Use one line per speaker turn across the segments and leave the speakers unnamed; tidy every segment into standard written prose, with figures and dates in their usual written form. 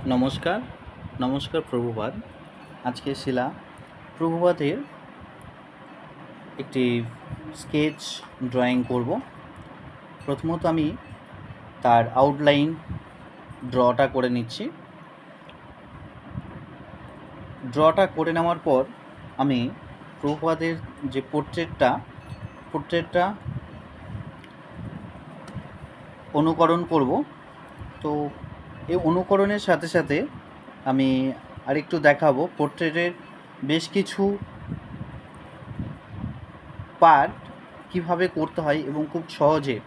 নমস্কার, নমস্কার প্রভুপাদ। আজকে শিলা প্রভুপাদের একটি স্কেচ ড্রয়িং করব। প্রথমত আমি তার আউটলাইন ড্রটা করে নিচ্ছি। ড্রটা করে নেওয়ার পর আমি প্রভুপাদের যে পোর্ট্রেটটা অনুকরণ করব। তো এই অনুকরণের সাথে সাথে আমি আরেকটু দেখাবো পোর্ট্রেটের বেশ কিছু পার্ট কিভাবে করতে হয় এবং খুব সহজে।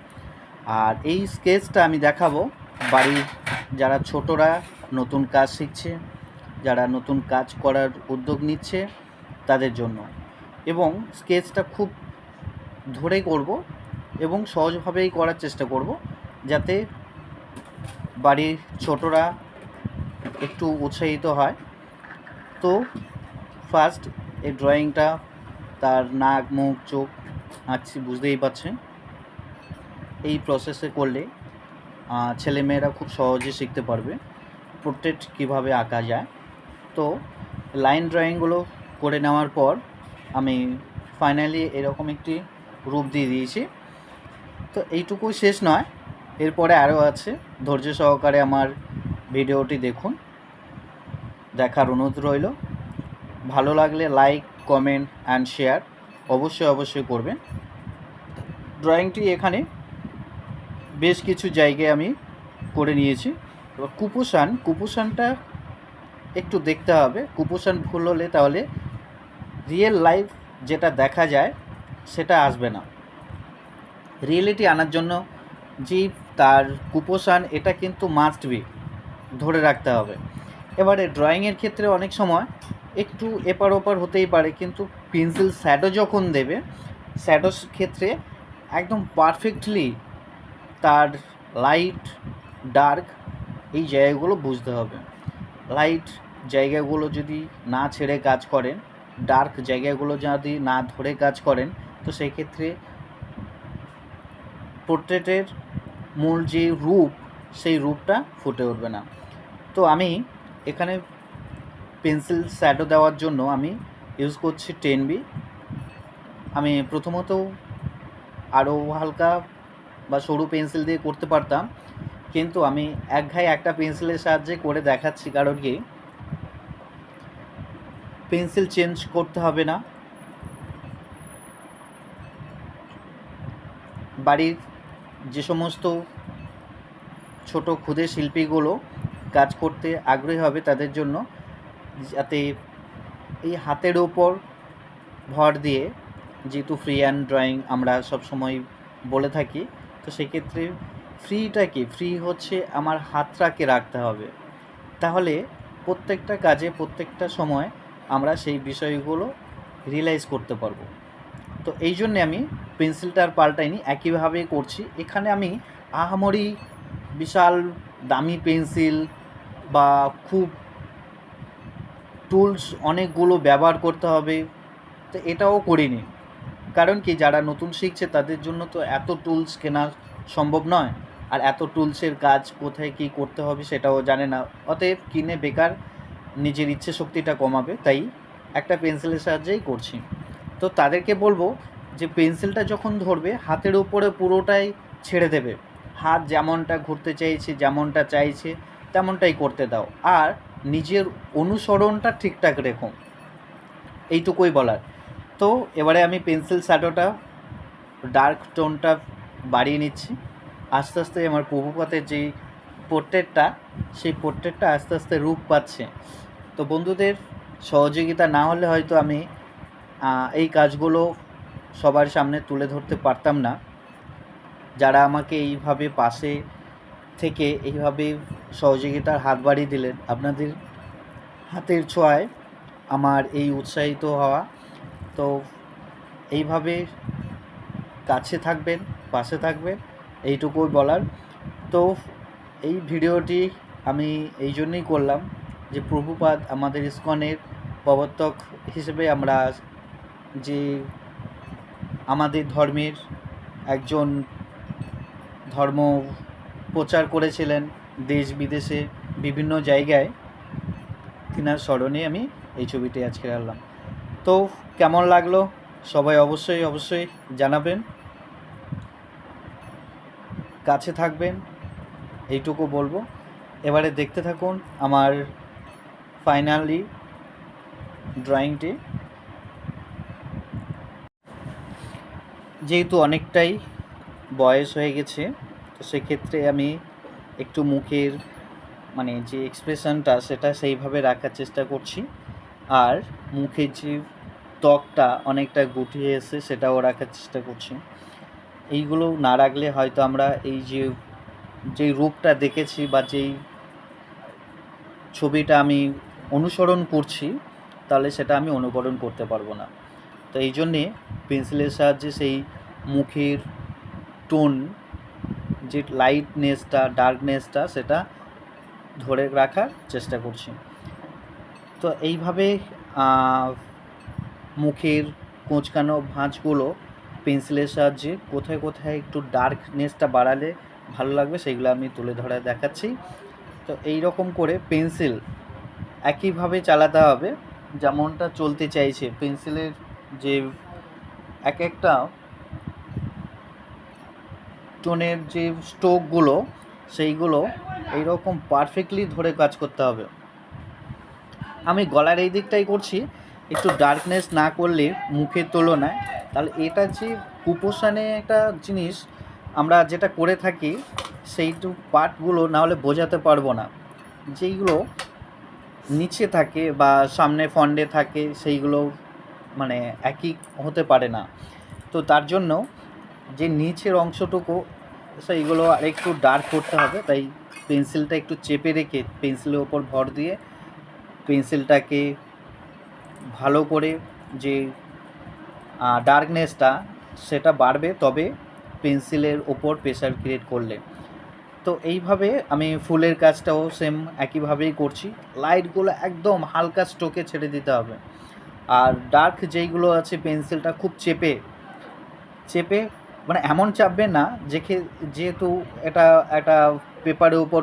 আর এই স্কেচটা আমি দেখাবো বাড়ির যারা ছোটরা নতুন কাজ শিখছে, যারা নতুন কাজ করার উদ্যোগ নিচ্ছে তাদের জন্য। এবং স্কেচটা খুব ধরে করব এবং সহজভাবেই করার চেষ্টা করব, যাতে বাড়ির ছোটরা একটু উৎসাহিত হয়। তো ফার্স্ট এই ড্রয়িংটা তার নাক, মুখ, চোখ আঁকছি, বুঝতেই পারছেন। এই প্রসেসে করলে ছেলেমেয়েরা খুব সহজে শিখতে পারবে পোর্ট্রেট কীভাবে আঁকা যায়। তো লাইন ড্রয়িংগুলো করে নেওয়ার পর আমি ফাইনালি এরকম একটি রূপ দিয়ে দিয়েছি। তো এইটুকুই শেষ নয়, এরপরে আরও আছে। ধৈর্য সহকারে আমার ভিডিওটি দেখুন, দেখার অনুরোধ রইল। ভালো লাগলে লাইক, কমেন্ট অ্যান্ড শেয়ার অবশ্যই করবেন। ড্রয়িংটি এখানে বেশ কিছু জায়গায় আমি করে নিয়েছি। এবার কুপোষণটা একটু দেখতে হবে। কুপোষণ ভুল হলে তাহলে রিয়েল লাইফ যেটা দেখা যায় সেটা আসবে না। রিয়েলিটি আনার জন্য যে তার কুপোষণ, এটা কিন্তু মাস্ট বি ধরে রাখতে হবে। এবারে ড্রয়িংয়ের ক্ষেত্রে অনেক সময় একটু এপার ওপার হতেই পারে, কিন্তু পেন্সিল শ্যাডো যখন দেবে, শ্যাডোর ক্ষেত্রে একদম পারফেক্টলি তার লাইট, ডার্ক এই জায়গাগুলো বুঝতে হবে। লাইট জায়গাগুলো যদি না ছেড়ে কাজ করেন, ডার্ক জায়গাগুলো যদি না ধরে কাজ করেন, তো সেই ক্ষেত্রে পোর্ট্রেটের মূল যে রূপ, সেই রূপটা ফুটে উঠবে না। তো আমি এখানে পেন্সিল শ্যাডো দেওয়ার জন্য আমি ইউজ করছি 10B। আমি প্রথমত আরও হালকা বা সরু পেন্সিল দিয়ে করতে পারতাম, কিন্তু আমি একঘায়ে একটা পেন্সিলের সাহায্যে করে দেখাচ্ছি, কারণ কি পেন্সিল চেঞ্জ করতে হবে না। বাড়ির যে সমস্ত ছোট ক্ষুদে শিল্পীগুলো কাজ করতে আগ্রহী হবে তাদের জন্য, যাতে এই হাতের ওপর ভর দিয়ে, যেহেতু ফ্রি হ্যান্ড ড্রয়িং আমরা সবসময় বলে থাকি, তো সেক্ষেত্রে ফ্রি হচ্ছে আমার হাতটাকে রাখতে হবে। তাহলে প্রত্যেকটা কাজে, প্রত্যেকটা সময় আমরা সেই বিষয়গুলো রিয়েলাইজ করতে পারবো। তো এই জন্যে আমি পেন্সিলটার পাল্টাইনি, একইভাবেই করছি। এখানে আমি আহামরি বিশাল দামি পেন্সিল বা খুব টুলস অনেকগুলো ব্যবহার করতে হবে, তো এটাও করিনি। কারণ কি, যারা নতুন শিখছে তাদের জন্য তো এত টুলস কেনা সম্ভব নয়, আর এত টুলসের কাজ কোথায় কী করতে হবে সেটাও জানে না। অতএব কিনে বেকার নিজের ইচ্ছে শক্তিটা কমাবে, তাই একটা পেন্সিলের সাহায্যেই করছি। তো তাদেরকে বলবো যে পেন্সিলটা যখন ধরবে, হাতের উপরে পুরোটাই ছেড়ে দেবে। হাত যেমনটা ঘুরতে চাইছে, যেমনটা চাইছে তেমনটাই করতে দাও, আর নিজের অনুসরণটা ঠিকঠাক রেখো, এইটুকুই বলার। তো এবারে আমি পেন্সিল শ্যাডোটা, ডার্ক টোনটা বাড়িয়ে নিচ্ছি। আস্তে আস্তে আমার প্রভুপাতের যেই পোর্ট্রেটটা, সেই পোর্ট্রেটটা আস্তে আস্তে রূপ পাচ্ছে। তো বন্ধুদের সহযোগিতা না হলে হয়তো আমি এই কাজগুলো সবার সামনে তুলে ধরতে পারতাম না। যারা আমাকে এইভাবে পাশে থেকে এইভাবে সহযোগিতার হাত বাড়িয়ে দিলেন, আপনাদের হাতের ছোঁয়ায় আমার এই উৎসাহিত হওয়া। তো এইভাবে কাছে থাকবেন, পাশে থাকবেন, এইটুকুই বলার। তো এই ভিডিওটি আমি এই জন্যই করলাম যে প্রভুপাদ আমাদের ইসকনের প্রবর্তক হিসেবে, আমরা যে আমাদের ধর্মের একজন ধর্ম প্রচার করেছিলেন দেশ বিদেশে, বিভিন্ন জায়গায় তিনার স্মরণে আমি এই ছবিটি আজকে আনলাম। তো কেমন লাগলো সবাই অবশ্যই জানাবেন, কাছে থাকবেন, এইটুকু বলবো। এবারে দেখতে থাকুন আমার ফাইনালি ড্রয়িংটি। যেহেতু অনেকটাই বয়স হয়ে গেছে, তো সেক্ষেত্রে আমি একটু মুখের মানে যে এক্সপ্রেশনটা সেটা সেইভাবে রাখার চেষ্টা করছি, আর মুখের যে ত্বকটা অনেকটা গুটিয়ে এসে সেটাও রাখার চেষ্টা করছি। এইগুলো না রাখলে হয়তো আমরা এই যেই রূপটা দেখেছি বা যেই ছবিটা আমি অনুসরণ করছি, তাহলে সেটা আমি অনুকরণ করতে পারবো না। তো এই জন্যে পেন্সিলের সাহায্যে সেই মুখের টোন, যে লাইটনেসটা ডার্কনেসটা সেটা ধরে রাখার চেষ্টা করছি। তো এইভাবে মুখের কোঁচকানো ভাঁজগুলো পেন্সিলের সাহায্যে কোথায় কোথায় একটু ডার্কনেসটা বাড়ালে ভালো লাগবে সেইগুলো আমি তুলে ধরে দেখাচ্ছি। তো এই রকম করে পেন্সিল একইভাবে চালাতে হবে যেমনটা চলতে চাইছে। পেন্সিলের যে এক একটা টোনের যে স্ট্রোকগুলো সেইগুলো এইরকম পারফেক্টলি ধরে কাজ করতে হবে। আমি গলার এই দিকটাই করছি, একটু ডার্কনেস না করলে মুখের তুলনায়, তাহলে এটা যে কুপোষণে একটা জিনিস আমরা যেটা করে থাকি সেইটু পার্টগুলো না হলে বোঝাতে পারবো না। যেইগুলো নিচে থাকে বা সামনে ফন্ডে থাকে সেইগুলো মানে একই হতে পারে না। তো তার জন্য যে নিচের অংশটুকু সেইগুলো আর একটু ডার্ক করতে হবে। তাই পেন্সিলটা একটু চেপে রেখে পেন্সিলের ওপর ভর দিয়ে পেন্সিলটাকে ভালো করে যে ডার্কনেসটা সেটা বাড়বে তবে পেন্সিলের ওপর প্রেশার ক্রিয়েট করলে। তো এইভাবে আমি ফুলের কাজটাও সেম একইভাবেই করছি। লাইটগুলো একদম হালকা স্ট্রোকে ছেড়ে দিতে হবে, আর ডার্ক যেইগুলো আছে পেন্সিলটা খুব চেপে মানে এমন চাপবে না যেহেতু এটা একটা পেপারের উপর